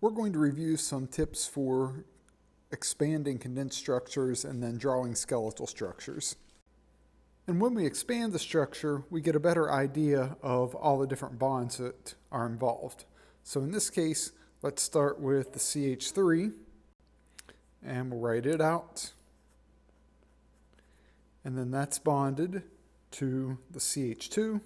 we're going to review some tips for expanding condensed structures and then drawing skeletal structures. And when we expand the structure, we get a better idea of all the different bonds that are involved. So in this case, let's start with the CH3, and we'll write it out. And then that's bonded to the CH2.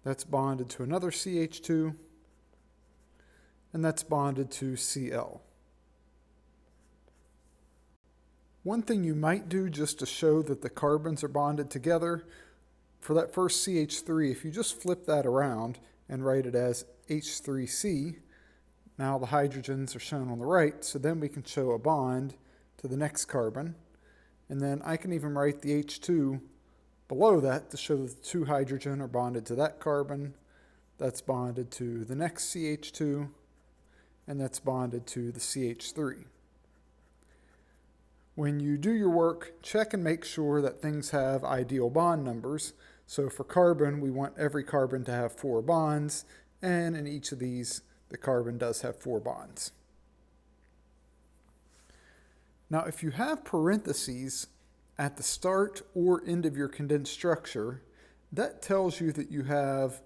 That's bonded to another CH2. And that's bonded to Cl. One thing you might do just to show that the carbons are bonded together, for that first CH3, if you just flip that around and write it as H3C, now the hydrogens are shown on the right, so then we can show a bond to the next carbon. And then I can even write the H2 below that to show that the two hydrogen are bonded to that carbon. That's bonded to the next CH2, and that's bonded to the CH3. When you do your work, check and make sure that things have ideal bond numbers. So for carbon, we want every carbon to have 4 bonds, and in each of these, the carbon does have 4 bonds. Now, if you have parentheses at the start or end of your condensed structure, that tells you that you have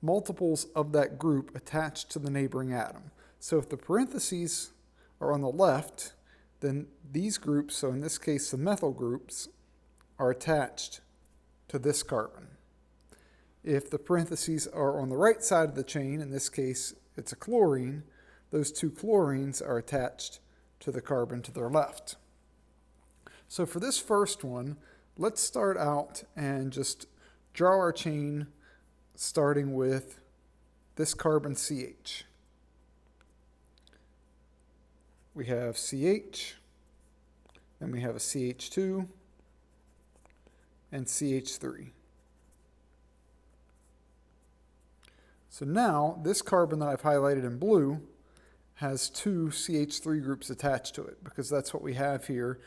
multiples of that group attached to the neighboring atom. So if the parentheses are on the left, then these groups, so in this case the methyl groups, are attached to this carbon. If the parentheses are on the right side of the chain, in this case it's a chlorine, those 2 chlorines are attached to the carbon to their left. So for this first one, let's start out and just draw our chain starting with this carbon CH. We have CH, then we have a CH2, and CH3. So now, this carbon that I've highlighted in blue has 2 CH3 groups attached to it, because that's what we have here.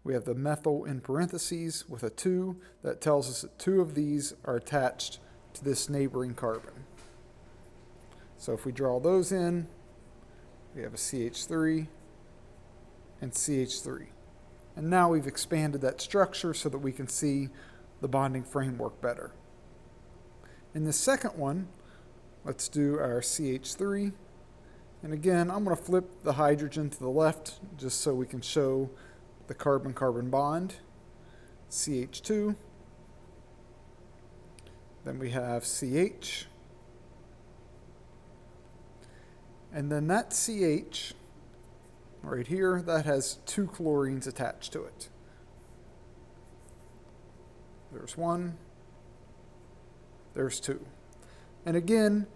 We have the methyl in parentheses with a 2. That tells us that 2 of these are attached to this neighboring carbon. So if we draw those in, we have a CH3, and CH3. And now we've expanded that structure so that we can see the bonding framework better. In the second one, let's do our CH3. And again, I'm going to flip the hydrogen to the left just so we can show the carbon-carbon bond. CH2. Then we have CH. And then that CH right here, that has 2 chlorines attached to it. There's 1, there's 2. And again,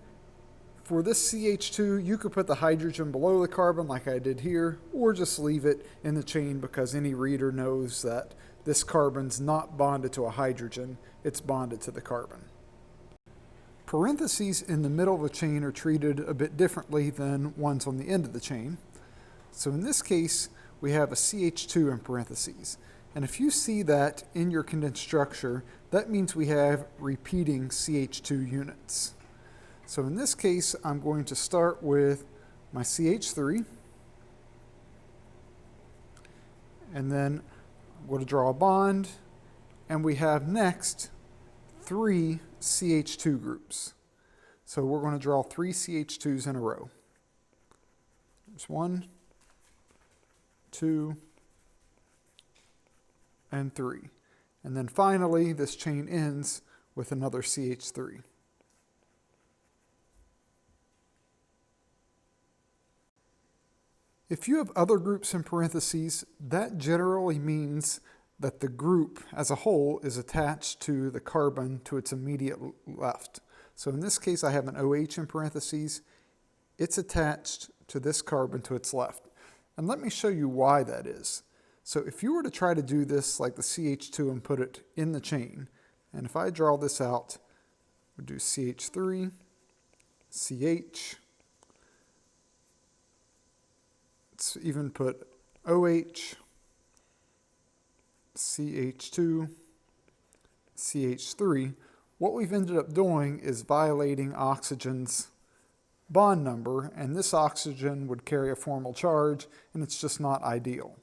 for this CH2, you could put the hydrogen below the carbon like I did here, or just leave it in the chain because any reader knows that this carbon's not bonded to a hydrogen, it's bonded to the carbon. Parentheses in the middle of a chain are treated a bit differently than ones on the end of the chain. So in this case, we have a CH2 in parentheses. And if you see that in your condensed structure, that means we have repeating CH2 units. So in this case, I'm going to start with my CH3. And then I'm going to draw a bond. And we have next 3 CH2 groups. So we're going to draw 3 CH2s in a row. There's 1, 2, and 3. And then finally, this chain ends with another CH3. If you have other groups in parentheses, that generally means that the group as a whole is attached to the carbon to its immediate left. So in this case, I have an OH in parentheses. It's attached to this carbon to its left. And let me show you why that is. So if you were to try to do this like the CH2 and put it in the chain, and if I draw this out, we'll do CH3, CH, let's even put OH, CH2, CH3, what we've ended up doing is violating oxygen's bond number, and this oxygen would carry a formal charge, and it's just not ideal.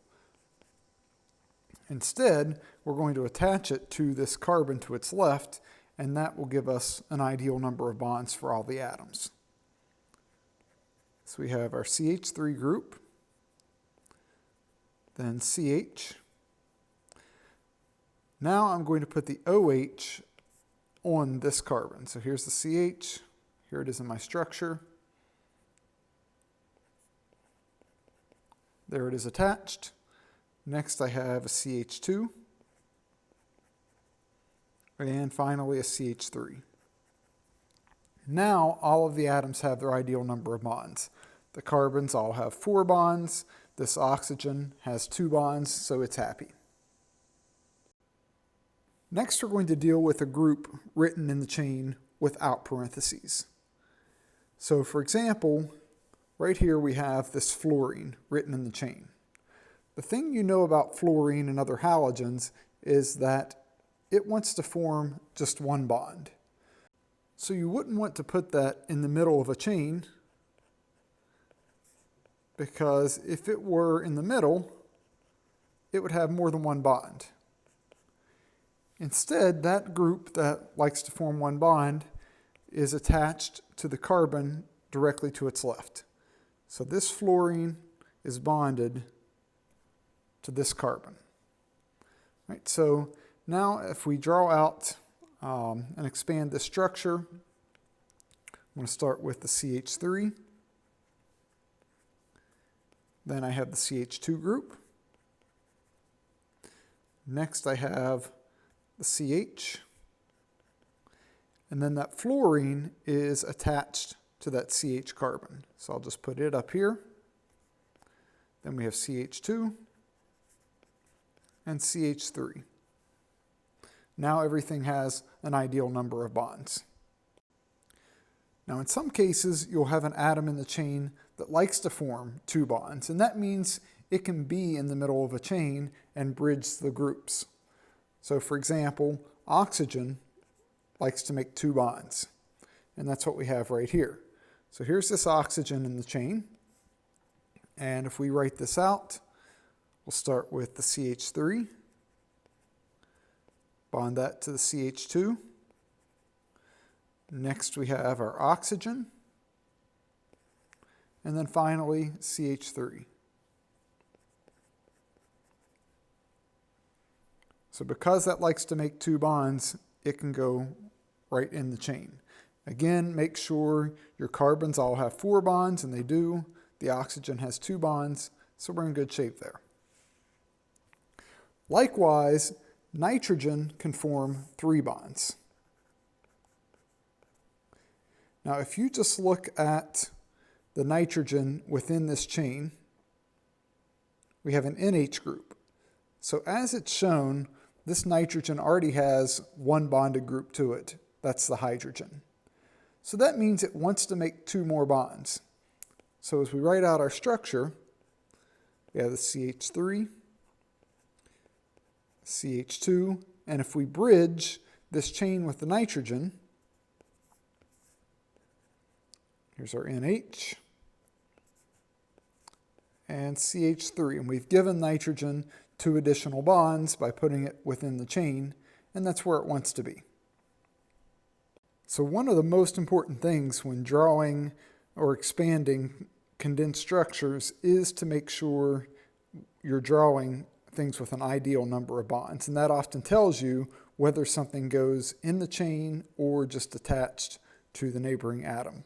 Instead, we're going to attach it to this carbon to its left, and that will give us an ideal number of bonds for all the atoms. So we have our CH3 group, then CH. Now I'm going to put the OH on this carbon. So here's the CH, here it is in my structure. There it is attached. Next I have a CH2, and finally a CH3. Now all of the atoms have their ideal number of bonds. The carbons all have 4 bonds, this oxygen has 2 bonds, so it's happy. Next we're going to deal with a group written in the chain without parentheses. So for example, right here we have this fluorine written in the chain. The thing you know about fluorine and other halogens is that it wants to form just one bond. So you wouldn't want to put that in the middle of a chain, because if it were in the middle, it would have more than one bond. Instead, that group that likes to form one bond is attached to the carbon directly to its left. So this fluorine is bonded to this carbon. Right, so now if we draw out and expand this structure, I'm going to start with the CH3. Then I have the CH2 group. Next I have the CH. And then that fluorine is attached to that CH carbon. So I'll just put it up here. Then we have CH2 and CH3. Now everything has an ideal number of bonds. Now in some cases you'll have an atom in the chain that likes to form 2 bonds, and that means it can be in the middle of a chain and bridge the groups. So for example, oxygen likes to make 2 bonds, and that's what we have right here. So here's this oxygen in the chain, and if we write this out, we'll start with the CH3, bond that to the CH2. Next we have our oxygen, and then finally CH3. So because that likes to make 2 bonds, it can go right in the chain. Again, make sure your carbons all have 4 bonds, and they do. The oxygen has 2 bonds, so we're in good shape there. Likewise, nitrogen can form 3 bonds. Now, if you just look at the nitrogen within this chain, we have an NH group. So as it's shown, this nitrogen already has 1 bonded group to it. That's the hydrogen. So that means it wants to make 2 more bonds. So as we write out our structure, we have the CH3, CH2, and if we bridge this chain with the nitrogen, here's our NH and CH3, and we've given nitrogen 2 additional bonds by putting it within the chain, and that's where it wants to be. So one of the most important things when drawing or expanding condensed structures is to make sure you're drawing things with an ideal number of bonds, and that often tells you whether something goes in the chain or just attached to the neighboring atom.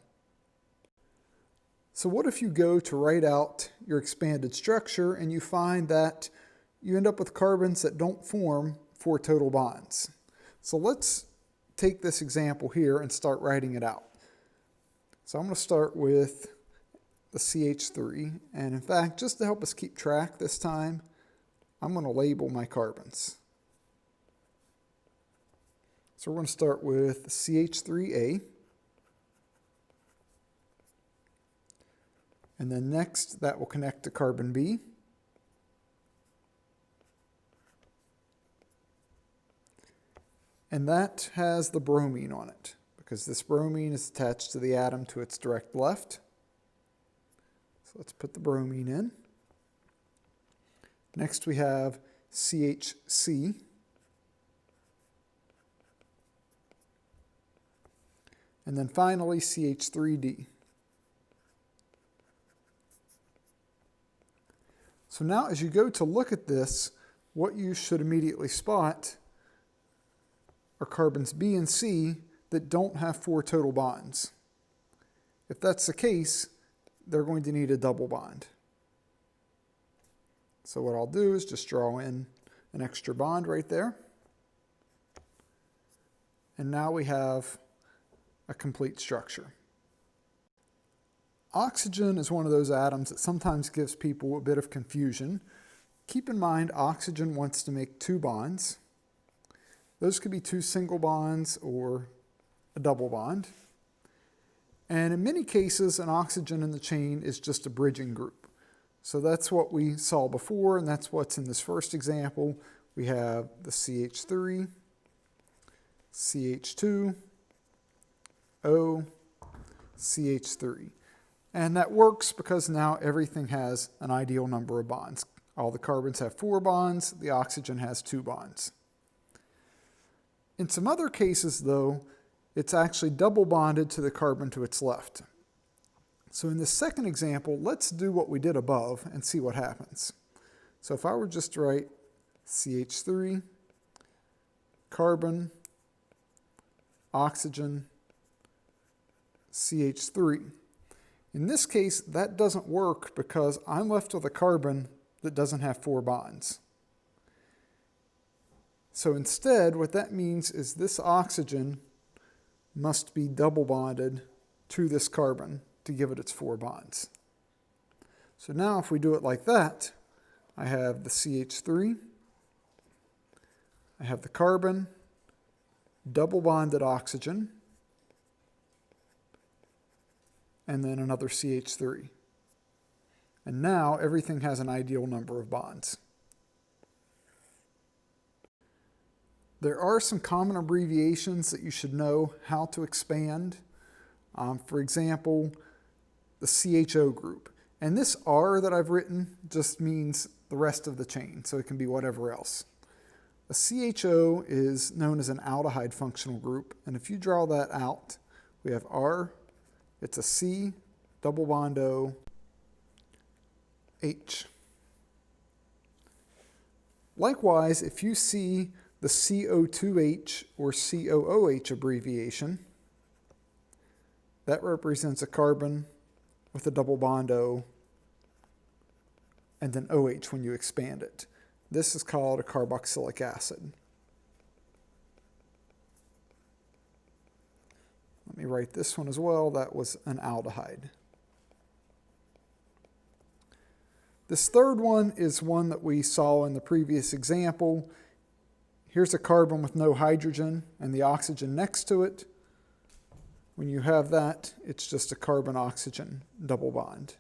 So what if you go to write out your expanded structure and you find that you end up with carbons that don't form 4 total bonds? So let's take this example here and start writing it out. So I'm going to start with the CH3, and in fact, just to help us keep track this time, I'm going to label my carbons. So we're going to start with the CH3A, and then next that will connect to carbon B. And that has the bromine on it because this bromine is attached to the atom to its direct left. So let's put the bromine in. Next we have CHC. And then finally CH3D. So now as you go to look at this, what you should immediately spot are carbons B and C that don't have 4 total bonds. If that's the case, they're going to need a double bond. So what I'll do is just draw in an extra bond right there. And now we have a complete structure. Oxygen is one of those atoms that sometimes gives people a bit of confusion. Keep in mind, oxygen wants to make 2 bonds. Those could be 2 single bonds or a double bond. And in many cases, an oxygen in the chain is just a bridging group. So that's what we saw before, and that's what's in this first example. We have the CH3, CH2, O, CH3. And that works because now everything has an ideal number of bonds. All the carbons have 4 bonds, the oxygen has 2 bonds. In some other cases, though, it's actually double bonded to the carbon to its left. So in this second example, let's do what we did above and see what happens. So if I were just to write CH3, carbon, oxygen, CH3. In this case, that doesn't work because I'm left with a carbon that doesn't have 4 bonds. So instead, what that means is this oxygen must be double bonded to this carbon to give it its 4 bonds. So now if we do it like that, I have the CH3, I have the carbon, double bonded oxygen, and then another CH3. And now everything has an ideal number of bonds. There are some common abbreviations that you should know how to expand. For example, the CHO group. And this R that I've written just means the rest of the chain, so it can be whatever else. A CHO is known as an aldehyde functional group, and if you draw that out, we have R, it's a C, double bond O, H. Likewise, if you see the CO2H or COOH abbreviation, that represents a carbon with a double bond O and then OH when you expand it. This is called a carboxylic acid. Let me write this one as well. That was an aldehyde. This third one is one that we saw in the previous example. Here's a carbon with no hydrogen and the oxygen next to it. When you have that, it's just a carbon-oxygen double bond.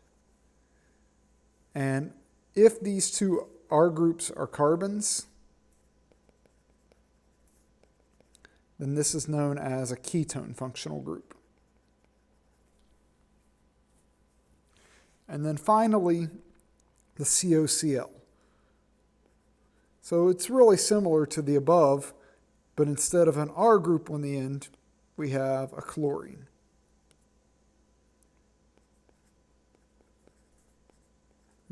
And if these two R groups are carbons, then this is known as a ketone functional group. And then finally, the COCl. So it's really similar to the above, but instead of an R group on the end, we have a chlorine.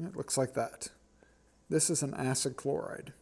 It looks like that. This is an acid chloride.